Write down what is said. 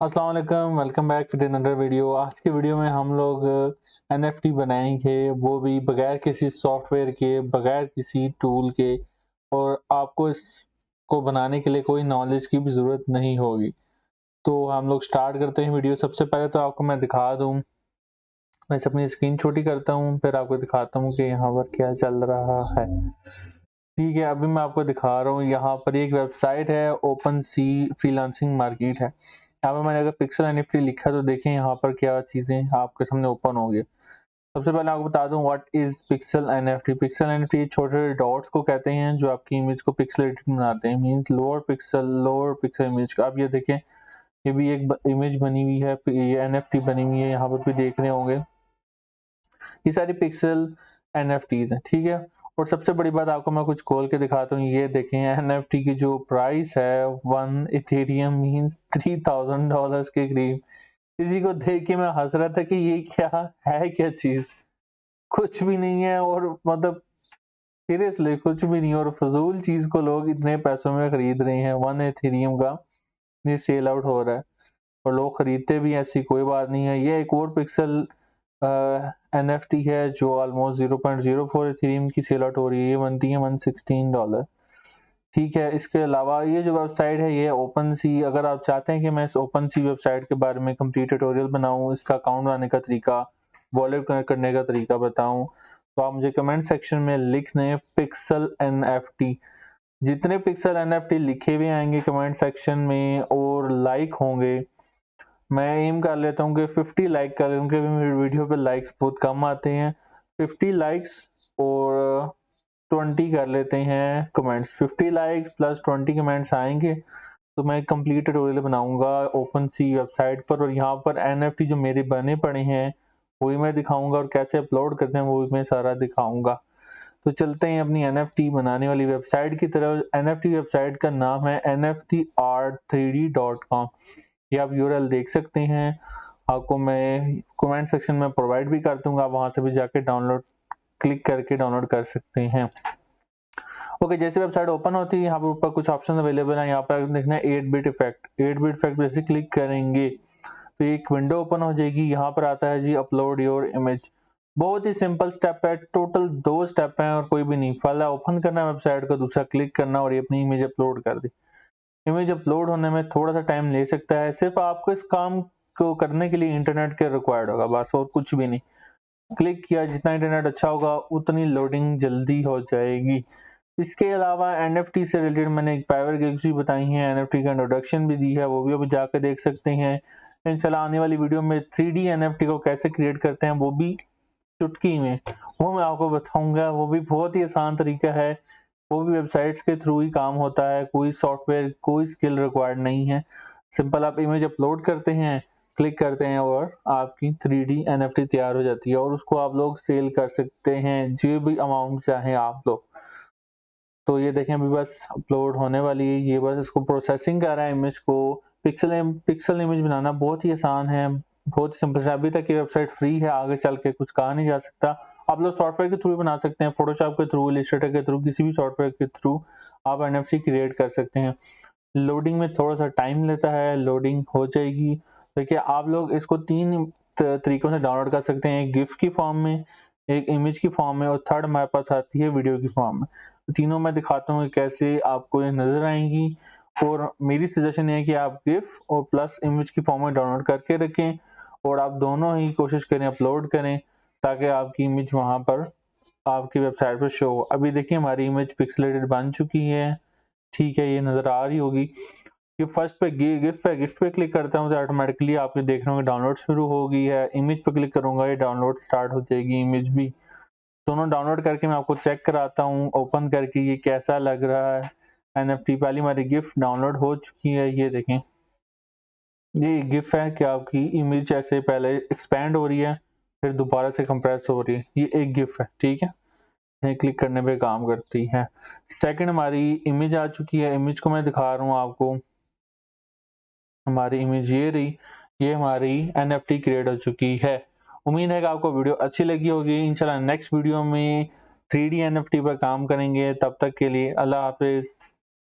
अस्सलाम वालेकुम, welcome back to the another video. आज की वीडियो में हम लोग एनएफटी बनाएंगे, वो भी बगैर किसी सॉफ्टवेयर के, बगैर किसी टूल के, और आपको इसको बनाने के लिए कोई नॉलेज की भी ज़रूरत नहीं होगी। तो हम लोग स्टार्ट करते हैं वीडियो। सबसे पहले तो आपको मैं दिखा दूँ, मैं अपनी स्क्रीन छोटी करता हूँ, फिर आपको दिखाता हूँ कि यहाँ पर क्या चल रहा है। ठीक है, अभी मैं आपको दिखा रहा हूँ। यहाँ पर एक वेबसाइट है, ओपन सी फ्रीलांसिंग मार्केट है। यहाँ पर मैंने अगर पिक्सल एनएफटी लिखा तो देखें यहाँ पर क्या चीज़ें आपके सामने ओपन होंगी। सबसे पहले आपको बता दूं what is pixel NFT. Pixel NFT छोटे डॉट्स को कहते हैं जो आपकी इमेज को पिक्सलेटेड बनाते हैं, मींस लोअर पिक्सल इमेज का। आप ये देखें, ये भी एक इमेज बनी हुई है, ये एनएफटी बनी हुई है, यहाँ पर भी देख रहे होंगे। ये सारी पिक्सल एनएफटीज हैं, ठीक है। और सबसे बड़ी बात आपको मैं कुछ खोल के दिखाता हूँ। ये देखें, एनएफटी की जो प्राइस है 1 इथेरियम मींस $3000 के करीब। इसी को देख के मैं हंस रहा था कि ये क्या है, क्या चीज, कुछ भी नहीं है। और मतलब सीरियसली कुछ भी नहीं, और फजूल चीज को लोग इतने पैसों में खरीद रहे हैं। 1 इथेरियम का ये सेल आउट हो रहा है और लोग खरीदते भी, ऐसी कोई बात नहीं है। ये एक और पिक्सल एनएफटी है जो ऑलमोस्ट 0.04 इथेरियम की सेल आउट हो रही है। ये बनती है $116, ठीक है। इसके अलावा ये जो वेबसाइट है ये ओपन सी, अगर आप चाहते हैं कि मैं इस ओपन सी वेबसाइट के बारे में कंप्लीट ट्यूटोरियल बनाऊं, इसका अकाउंट बनाने का तरीका, वॉलेट कनेक्ट करने का तरीका बताऊं, तो आप मुझे कमेंट सेक्शन में लिख दें पिक्सल एनएफटी। जितने पिक्सल एनएफटी लिखे हुए आएंगे कमेंट सेक्शन में और लाइक होंगे, मैं एम कर लेता हूँ कि 50 लाइक कर लूँ, क्योंकि मेरी वीडियो पे लाइक्स बहुत कम आते हैं। 50 लाइक्स और 20 कर लेते हैं कमेंट्स। 50 लाइक्स प्लस 20 कमेंट्स आएंगे तो मैं कंप्लीट ट्यूटोरियल बनाऊंगा ओपन सी वेबसाइट पर, और यहाँ पर एनएफटी जो मेरे बने पड़े हैं वही मैं दिखाऊंगा, और कैसे अपलोड करते हैं वो भी मैं सारा दिखाऊंगा। तो चलते हैं अपनी एनएफटी बनाने वाली वेबसाइट की तरफ। एनएफटी वेबसाइट का नाम है nftart3d.com। ये आप यूआरएल देख सकते हैं, आपको मैं कमेंट सेक्शन में प्रोवाइड भी कर दूंगा, आप वहां से भी जाके डाउनलोड क्लिक करके डाउनलोड कर सकते हैं। ओके, जैसे वेबसाइट ओपन होती है यहाँ पर ऊपर कुछ ऑप्शन अवेलेबल है। यहाँ पर देखना है 8 बिट इफेक्ट। 8 बिट इफेक्ट जैसे क्लिक करेंगे तो एक विंडो ओपन हो जाएगी। यहाँ पर आता है जी अपलोड योर इमेज। बहुत ही सिंपल स्टेप है, टोटल 2 स्टेप हैं और कोई भी नहीं। पहला ओपन करना है वेबसाइट को, दूसरा क्लिक करना और ये अपनी इमेज अपलोड कर दी। इमेज अपलोड होने में थोड़ा सा टाइम ले सकता है, सिर्फ आपको इस काम को करने के लिए इंटरनेट के रिक्वायर्ड होगा, बस और कुछ भी नहीं। क्लिक किया, जितना इंटरनेट अच्छा होगा उतनी लोडिंग जल्दी हो जाएगी। इसके अलावा एनएफटी से रिलेटेड मैंने एक फाइवर गिग्स भी बताई हैं, एनएफटी का इंट्रोडक्शन भी दी है, वो भी आप जाकर देख सकते हैं। इंशाल्लाह आने वाली वीडियो में 3D एनएफटी को कैसे क्रिएट करते हैं वो भी चुटकी में वो मैं आपको बताऊंगा। वो भी बहुत ही आसान तरीका है, वो भी वेबसाइट्स के थ्रू ही काम होता है, कोई सॉफ्टवेयर, कोई स्किल रिक्वायर्ड नहीं है। सिंपल आप इमेज अपलोड करते हैं, क्लिक करते हैं और आपकी 3D एनएफटी तैयार हो जाती है, और उसको आप लोग सेल कर सकते हैं जो भी अमाउंट चाहें आप लोग। तो ये देखें अभी बस अपलोड होने वाली है, ये बस इसको प्रोसेसिंग कर रहा है इमेज को। पिक्सल इमेज बनाना बहुत ही आसान है, बहुत ही सिंपल है। अभी तक ये वेबसाइट फ्री है, आगे चल के कुछ कहा नहीं जा सकता। आप लोग सॉफ्टवेयर के थ्रू बना सकते हैं, फोटोशॉप के थ्रू, इलस्ट्रेटर के थ्रू, किसी भी सॉफ्टवेयर के थ्रू आप एनएफटी क्रिएट कर सकते हैं। लोडिंग में थोड़ा सा टाइम लेता है, लोडिंग हो जाएगी। देखिए आप लोग इसको 3 तरीकों से डाउनलोड कर सकते हैं, एक गिफ की फॉर्म में, एक इमेज की फॉर्म में, और थर्ड हमारे पास आती है वीडियो की फॉर्म में। तीनों मैं दिखाता हूँ कैसे आपको ये नजर आएंगी, और मेरी सजेशन है कि आप गिफ और प्लस इमेज की फॉर्म में डाउनलोड करके रखें, और आप दोनों ही कोशिश करें अपलोड करें, ताकि आपकी इमेज वहाँ पर आपकी वेबसाइट पर शो हो। अभी देखिए हमारी इमेज पिक्सलेटेड बन चुकी है, ठीक है, ये नज़र आ रही होगी। ये फर्स्ट पे गिफ्ट है, गिफ्ट पे क्लिक करता हूँ तो ऑटोमेटिकली आपने देख रहे होंगे डाउनलोड शुरू हो गई है। इमेज पे क्लिक करूंगा, ये डाउनलोड स्टार्ट हो जाएगी, इमेज भी। दोनों डाउनलोड करके मैं आपको चेक कराता हूँ ओपन करके ये कैसा लग रहा है। एनएफटी पहली हमारी गिफ्ट डाउनलोड हो चुकी है, ये देखें, ये गिफ्ट है कि आपकी इमेज ऐसे पहले एक्सपैंड हो रही है, फिर दोबारा से कंप्रेस हो रही है। ये एक गिफ्ट है, ठीक है, क्लिक करने पे काम करती है। सेकंड हमारी इमेज आ चुकी है, इमेज को मैं दिखा रहा हूँ आपको। हमारी इमेज ये रही, ये हमारी एनएफटी क्रिएट हो चुकी है। उम्मीद है कि आपको वीडियो अच्छी लगी होगी। इंशाल्लाह नेक्स्ट वीडियो में 3D एनएफटी पर काम करेंगे। तब तक के लिए अल्लाह हाफिज।